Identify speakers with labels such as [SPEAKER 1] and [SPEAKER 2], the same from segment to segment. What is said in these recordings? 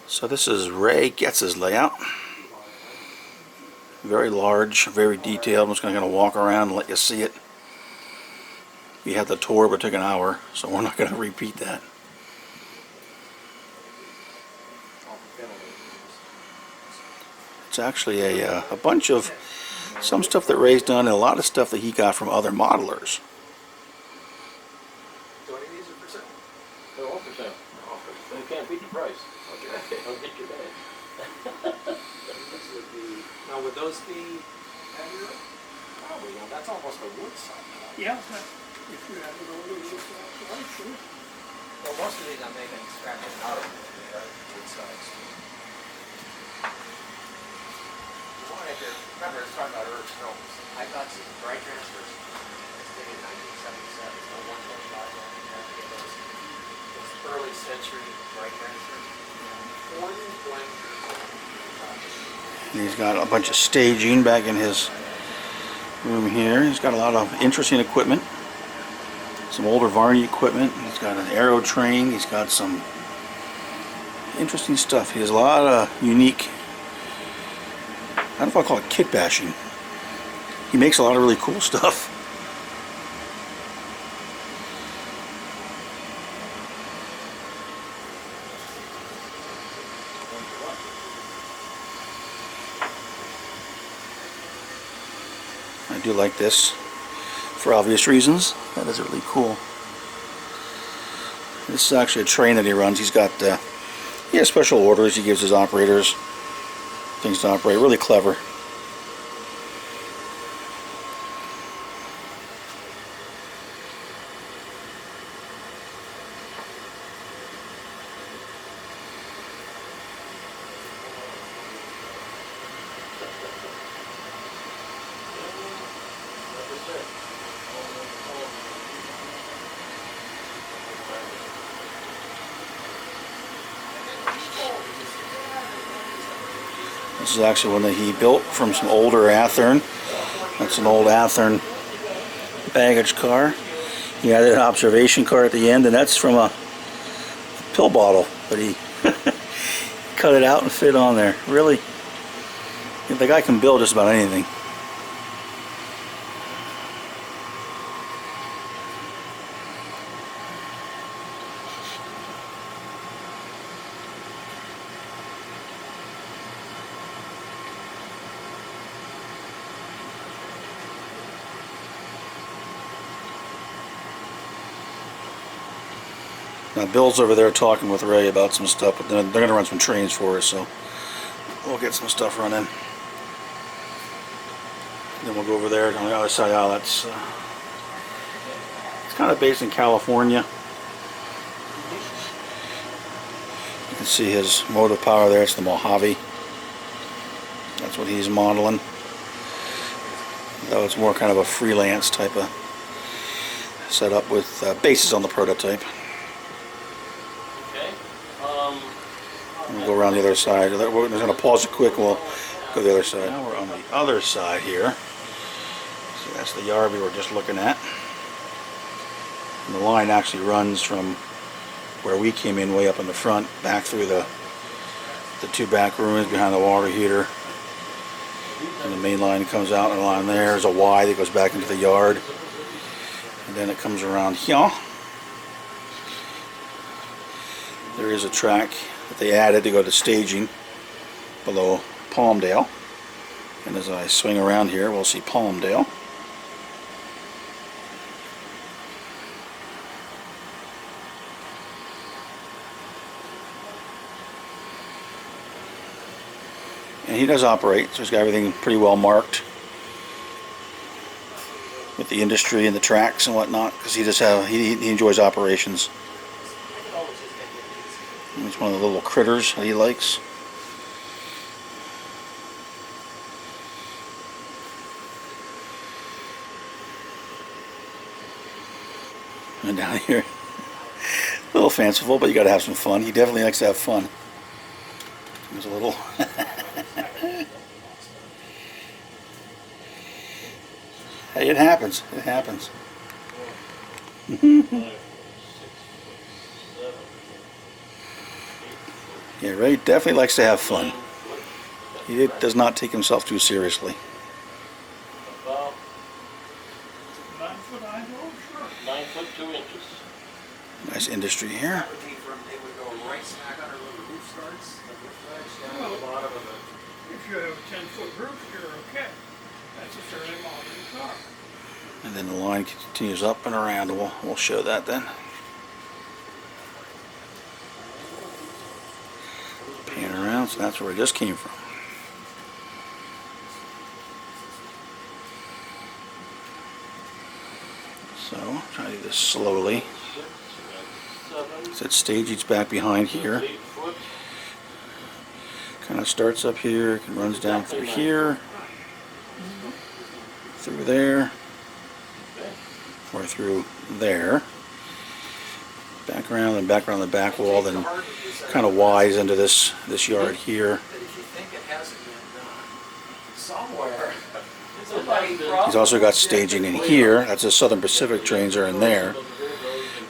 [SPEAKER 1] So this is Ray Goetz's layout. Very large, very detailed. I'm just going to walk around and let you see it. We had the tour, but it took an hour, so we're not going to repeat that. It's actually a bunch of some stuff that Ray's done and a lot of stuff that he got from other modelers.
[SPEAKER 2] So any of these are for sale? They're all for sale. You can't beat the price. Okay. I'll get your bag. Now would those be heavier? Probably not. That's almost a wood side.
[SPEAKER 3] Yeah, if you have it over the side, sure.
[SPEAKER 2] Well, most of these I'm making scratching out of wood sides. If you remember, it's talking about Earth's films. I got some dry transfers. It's dated 1977. No 125. Those early century dry transfers. 40 blankers.
[SPEAKER 1] And he's got a bunch of staging back in his room here. He's got a lot of interesting equipment. Some older Varney equipment. He's got an aero train. He's got some interesting stuff. He has a lot of unique, I don't know if I'll call it kit bashing. He makes a lot of really cool stuff. I do like this for obvious reasons. That is really cool. This is actually a train that he runs. He's got he has special orders he gives his operators, things to operate. Really clever. This is actually one that he built from some older Athearn. That's an old Athearn baggage car. He added an observation car at the end, and that's from a pill bottle, but he cut it out and fit on there. Really, the guy can build just about anything. Now Bill's over there talking with Ray about some stuff, but they're going to run some trains for us, so we'll get some stuff running. Then we'll go over there on the other side. Oh, that's it's kind of based in California. You can see his motive power there. It's the Mojave. That's what he's modeling. Though it's more kind of a freelance type of setup with bases on the prototype. We'll go around the other side. We're going to pause it quick and we'll go to the other side. Now we're on the other side here. So that's the yard we were just looking at. And the line actually runs from where we came in way up in the front, back through the two back rooms behind the water heater. And the main line comes out and along there. There's a Y that goes back into the yard. And then it comes around here. There is a track that they added to go to staging below Palmdale. And as I swing around here, we'll see Palmdale. And he does operate, so he's got everything pretty well marked with the industry and the tracks and whatnot, because he enjoys operations. It's one of the little critters that he likes. And down here, a little fanciful, but you got to have some fun. He definitely likes to have fun. There's a little. Hey, it happens. It happens. Yeah, Ray definitely likes to have fun. He does not take himself too seriously.
[SPEAKER 4] About
[SPEAKER 3] 9 foot high door, sure.
[SPEAKER 4] 9 foot 2 inches.
[SPEAKER 1] Nice industry here.
[SPEAKER 2] That would be from, they would go right smack under where the roof starts, the roof ledge down to
[SPEAKER 3] Well,
[SPEAKER 2] the bottom of the.
[SPEAKER 3] If you have a 10-foot roof, you're okay. That's a fairly modern car.
[SPEAKER 1] And then the line continues up and around. We'll show that then. Pan around, so that's where it just came from. So, try to do this slowly.
[SPEAKER 4] 7,
[SPEAKER 1] So it's staged back behind here.
[SPEAKER 4] 8 foot.
[SPEAKER 1] Kind of starts up here, runs down through here, through there, or through there. Back around and back around the back wall, then kind of wise into this yard here.
[SPEAKER 2] That if you think it hasn't been done somewhere, somebody probably.
[SPEAKER 1] He's also got staging in here. That's the Southern Pacific trains are in there.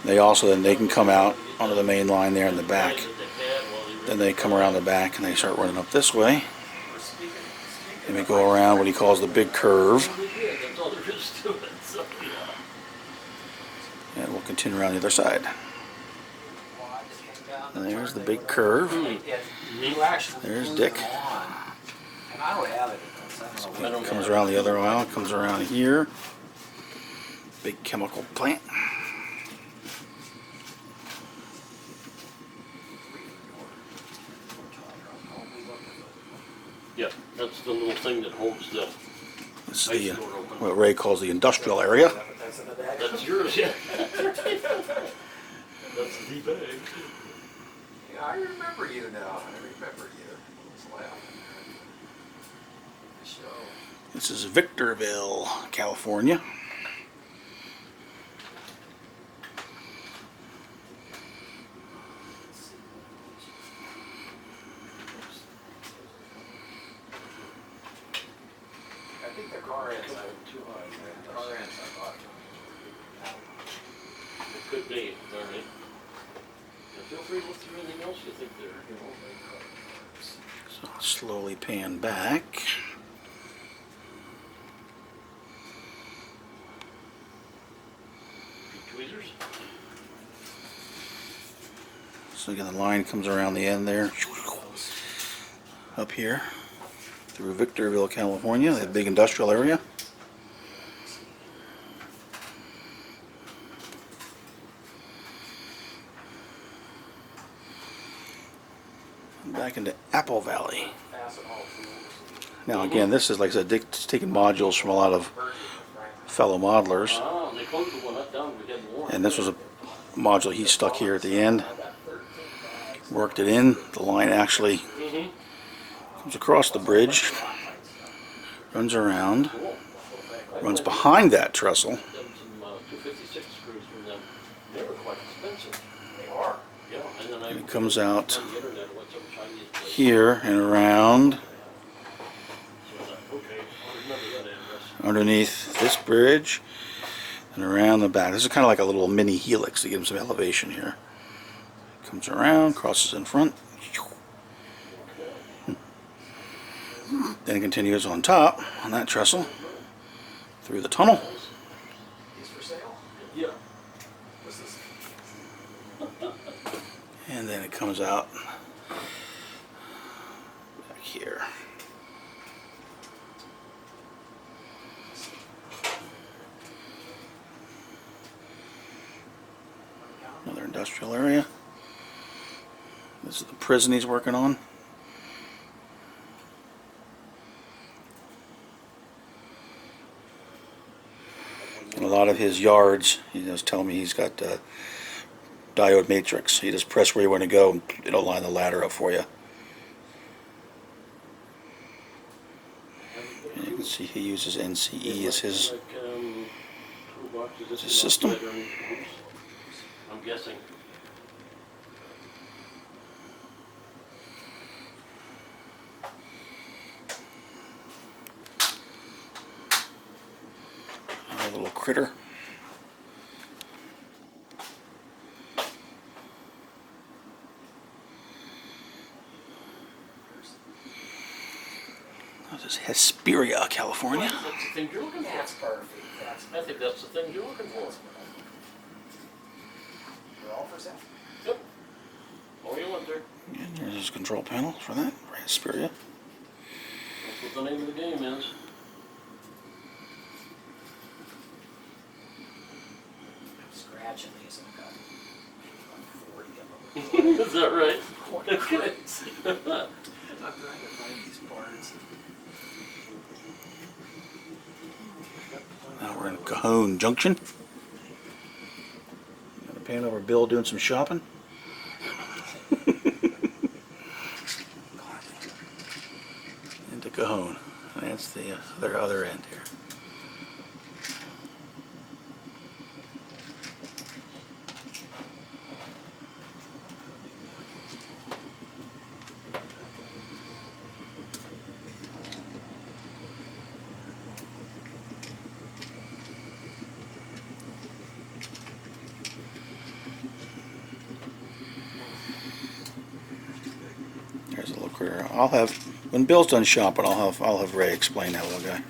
[SPEAKER 1] They also then they can come out onto the main line there in the back. Then they come around the back and they start running up this way. And they go around what he calls the big curve.
[SPEAKER 4] That's all there is to it. So, yeah.
[SPEAKER 1] And we'll continue around the other side. And there's the big curve. There's Dick.
[SPEAKER 2] And I would have it. I don't know.
[SPEAKER 1] Comes around the other aisle, comes around here. Big chemical plant.
[SPEAKER 4] Yeah, that's the little thing that holds the
[SPEAKER 1] This is
[SPEAKER 4] ice
[SPEAKER 1] the,
[SPEAKER 4] door open.
[SPEAKER 1] what Ray calls the industrial area.
[SPEAKER 2] That's in the back.
[SPEAKER 4] That's yours, yeah. That's the bag.
[SPEAKER 2] Yeah, I remember you now. I remember you. I was laughing at the show.
[SPEAKER 1] This is Victorville, California.
[SPEAKER 2] I think the car ends.
[SPEAKER 4] Too high.
[SPEAKER 2] The car ends, I thought.
[SPEAKER 4] It could be, all right. Now feel free to look through anything else you think there.
[SPEAKER 1] So I'll slowly pan back.
[SPEAKER 4] Tweezers?
[SPEAKER 1] So again, the line comes around the end there. Up here. Through Victorville, California, the big industrial area. Back into Apple Valley. Now again, this is like I said, Dick's taking modules from a lot of fellow modelers,
[SPEAKER 4] Ah, they closed the one up down, we had more.
[SPEAKER 1] and this was a module he stuck here at the end. Worked it in. The line actually comes across the bridge, runs around,
[SPEAKER 4] Cool.
[SPEAKER 1] runs behind that trestle,
[SPEAKER 4] Done some 256 screws from them. They were quite expensive.
[SPEAKER 2] They are.
[SPEAKER 4] Yeah, and then I
[SPEAKER 1] and it comes out
[SPEAKER 4] on the internet what some Chinese place.
[SPEAKER 1] here and around
[SPEAKER 4] So I thought, okay, I'll remember that address.
[SPEAKER 1] underneath this bridge and around the back. This is kind of like a little mini helix to give him some elevation here. Comes around, crosses in front, then continues on top on that trestle through the tunnel.
[SPEAKER 2] These for sale?
[SPEAKER 4] Yeah.
[SPEAKER 2] What's this?
[SPEAKER 1] And then it comes out back here. Another industrial area. This is the prison he's working on. In a lot of his yards, he was telling me he's got diode matrix. You just press where you want to go and it'll line the ladder up for you. And you can see he uses NCE as his
[SPEAKER 4] Like, toolboxes, this
[SPEAKER 1] his
[SPEAKER 4] is
[SPEAKER 1] system.
[SPEAKER 4] outside on- oops. I'm guessing.
[SPEAKER 1] A little critter. This is Hesperia, California.
[SPEAKER 4] That's the thing you're looking for.
[SPEAKER 2] That's perfect. That's
[SPEAKER 4] I think that's the thing you're looking for.
[SPEAKER 2] We're all for that.
[SPEAKER 4] Yep. All you want there.
[SPEAKER 1] And there's his control panel for that, for Hesperia.
[SPEAKER 4] That's what the name of the game is.
[SPEAKER 2] I'm scratching these and I've got 40 of them.
[SPEAKER 4] Is that right?
[SPEAKER 2] Okay. I'm trying to find these parts.
[SPEAKER 1] Now we're in Cajon Junction. Got a pan over Bill doing some shopping. Into Cajon. That's the their other end here. There's a little critter. I'll have, when Bill's done shopping, I'll have Ray explain that little guy.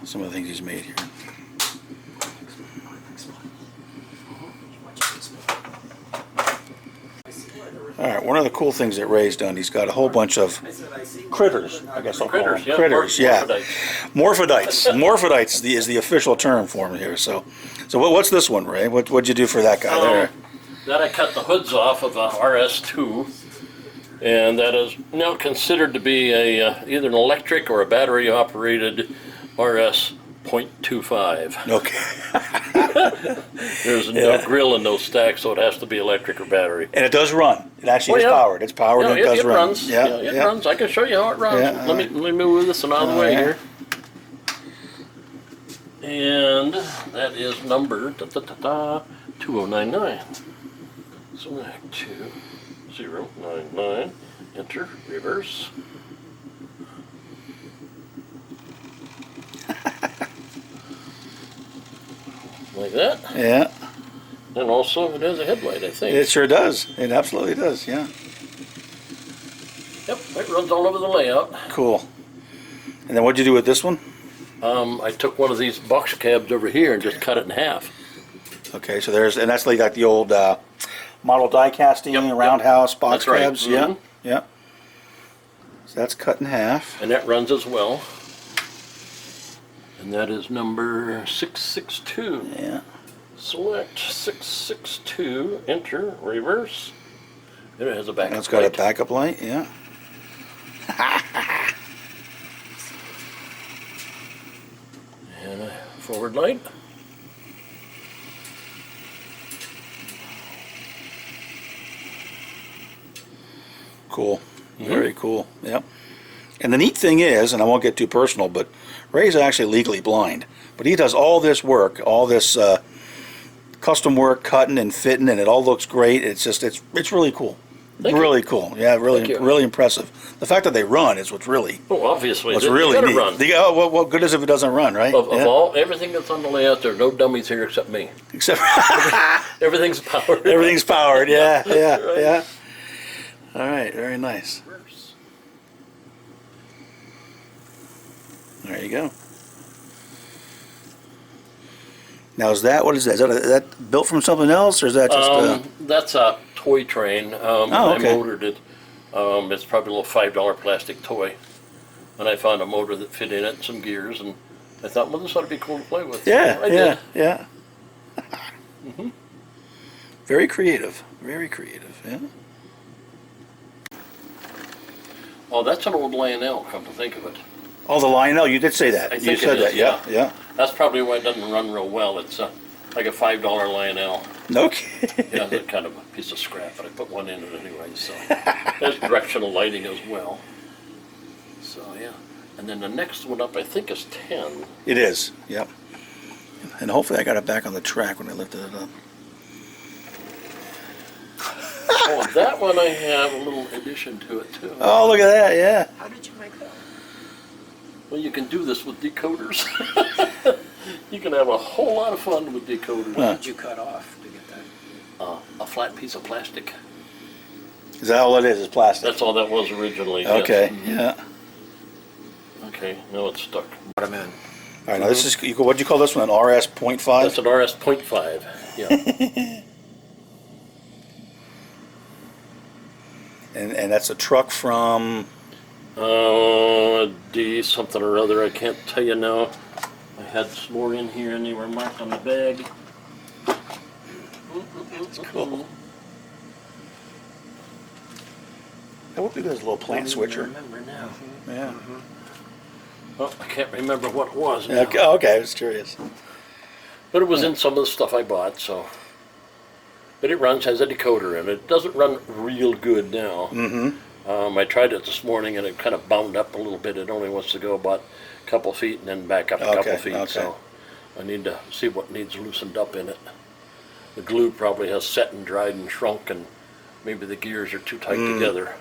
[SPEAKER 1] Some of the things he's made here. All right, one of the cool things that Ray's done, he's got a whole bunch of critters, I guess I'll call them.
[SPEAKER 4] Yeah.
[SPEAKER 1] Critters, yeah.
[SPEAKER 4] Morphodites.
[SPEAKER 1] Morphodites. Morphodites is the official term for him here. So what's this one, Ray? What'd you do for that guy there?
[SPEAKER 4] That I cut the hoods off of a RS2, and that is now considered to be a either an electric or a battery operated RS .25.
[SPEAKER 1] Okay.
[SPEAKER 4] There's no grill in those stacks, so it has to be electric or battery.
[SPEAKER 1] And it does run. It actually is
[SPEAKER 4] yeah.
[SPEAKER 1] powered. It's powered and it does run.
[SPEAKER 4] Runs.
[SPEAKER 1] Yeah,
[SPEAKER 4] It runs. I can show you how it runs.
[SPEAKER 1] Yeah,
[SPEAKER 4] let me move this one out of the way
[SPEAKER 1] yeah.
[SPEAKER 4] here. And that is number 2099. Select 2099. Enter. Reverse. Like that.
[SPEAKER 1] Yeah.
[SPEAKER 4] And also it has a headlight, I think.
[SPEAKER 1] It sure does. It absolutely does. Yeah.
[SPEAKER 4] Yep, it runs all over the layout.
[SPEAKER 1] Cool. And then what'd you do with this one?
[SPEAKER 4] I took one of these box cabs over here and just cut it in half.
[SPEAKER 1] Okay, so and that's like the old model die casting,
[SPEAKER 4] Yep,
[SPEAKER 1] roundhouse box
[SPEAKER 4] That's right.
[SPEAKER 1] cabs.
[SPEAKER 4] Mhm.
[SPEAKER 1] Yeah. Yeah. So that's cut in half.
[SPEAKER 4] And that runs as well. And that is number 662.
[SPEAKER 1] Yeah.
[SPEAKER 4] Select 662, enter, reverse. And it has a backup
[SPEAKER 1] And it's got
[SPEAKER 4] light.
[SPEAKER 1] a backup light. Yeah.
[SPEAKER 4] And a forward light.
[SPEAKER 1] Cool. Very cool. Yep. And the neat thing is, and I won't get too personal, but Ray's actually legally blind. But he does all this work, all this custom work, cutting and fitting, and it all looks great. It's just, it's really cool.
[SPEAKER 4] Thank you.
[SPEAKER 1] Really cool. Yeah,
[SPEAKER 4] Thank you.
[SPEAKER 1] really impressive. The fact that they run is what's really
[SPEAKER 4] Obviously,
[SPEAKER 1] what's
[SPEAKER 4] they
[SPEAKER 1] really
[SPEAKER 4] gotta
[SPEAKER 1] neat.
[SPEAKER 4] run.
[SPEAKER 1] What good is if it doesn't run, right?
[SPEAKER 4] Of
[SPEAKER 1] Yeah.
[SPEAKER 4] everything that's on the layout, there are no dummies here except me.
[SPEAKER 1] Except
[SPEAKER 4] Everything's powered.
[SPEAKER 1] everything's powered. Yeah, yeah,
[SPEAKER 4] Right.
[SPEAKER 1] yeah. All right, very nice.
[SPEAKER 4] Reverse.
[SPEAKER 1] There you go. Now is that, what is that? Is that built from something else, or is that just?
[SPEAKER 4] That's a toy train.
[SPEAKER 1] okay.
[SPEAKER 4] I motored it. It's probably a little $5 plastic toy. And I found a motor that fit in it and some gears, and I thought, well, this ought to be cool to play with.
[SPEAKER 1] Yeah,
[SPEAKER 4] So I
[SPEAKER 1] yeah,
[SPEAKER 4] did.
[SPEAKER 1] yeah. Very creative. Very creative. Yeah.
[SPEAKER 4] Oh, that's an old Lionel, come to think of it.
[SPEAKER 1] Oh, the Lionel. You did say that.
[SPEAKER 4] I
[SPEAKER 1] You
[SPEAKER 4] think
[SPEAKER 1] said
[SPEAKER 4] it is,
[SPEAKER 1] that. Yeah, yeah.
[SPEAKER 4] That's probably why it doesn't run real well. It's like a $5 Lionel.
[SPEAKER 1] Okay.
[SPEAKER 4] Yeah, that's kind of a piece of scrap, but I put one in it anyway, so. There's directional lighting as well. So, yeah. And then the next one up, I think, is 10.
[SPEAKER 1] It is. Yep. And hopefully I got it back on the track when I lifted it up.
[SPEAKER 4] Oh, that one I have a little addition to it, too.
[SPEAKER 1] Oh, look at that. Yeah.
[SPEAKER 2] How did you make that?
[SPEAKER 4] Well, you can do this with decoders. You can have a whole lot of fun with decoders.
[SPEAKER 1] Huh.
[SPEAKER 2] What did you cut off to get that?
[SPEAKER 4] A flat piece of plastic.
[SPEAKER 1] Is that all it is? Is plastic?
[SPEAKER 4] That's all that was originally.
[SPEAKER 1] Okay.
[SPEAKER 4] Yes.
[SPEAKER 1] Yeah.
[SPEAKER 4] Okay, now it's stuck.
[SPEAKER 2] Put them in.
[SPEAKER 1] All right, now this is, what'd you call this one, an RS
[SPEAKER 4] That's
[SPEAKER 1] 0.5?
[SPEAKER 4] an RS 0.5. Yeah.
[SPEAKER 1] And that's a truck from,
[SPEAKER 4] D something or other. I can't tell you now. I had some more in here and they were marked on the bag.
[SPEAKER 1] that's cool. That would be this little plant
[SPEAKER 4] I
[SPEAKER 1] switcher.
[SPEAKER 4] remember now.
[SPEAKER 1] Yeah.
[SPEAKER 4] Oh, I can't remember what it was now.
[SPEAKER 1] Okay, okay, I was curious.
[SPEAKER 4] But it was in some of the stuff I bought, so. But it runs, has a decoder in it. It doesn't run real good now. I tried it this morning and it kind of bound up a little bit. It only wants to go about a couple feet and then back up a couple feet.
[SPEAKER 1] Okay.
[SPEAKER 4] So I need to see what needs loosened up in it. The glue probably has set and dried and shrunk, and maybe the gears are too tight together.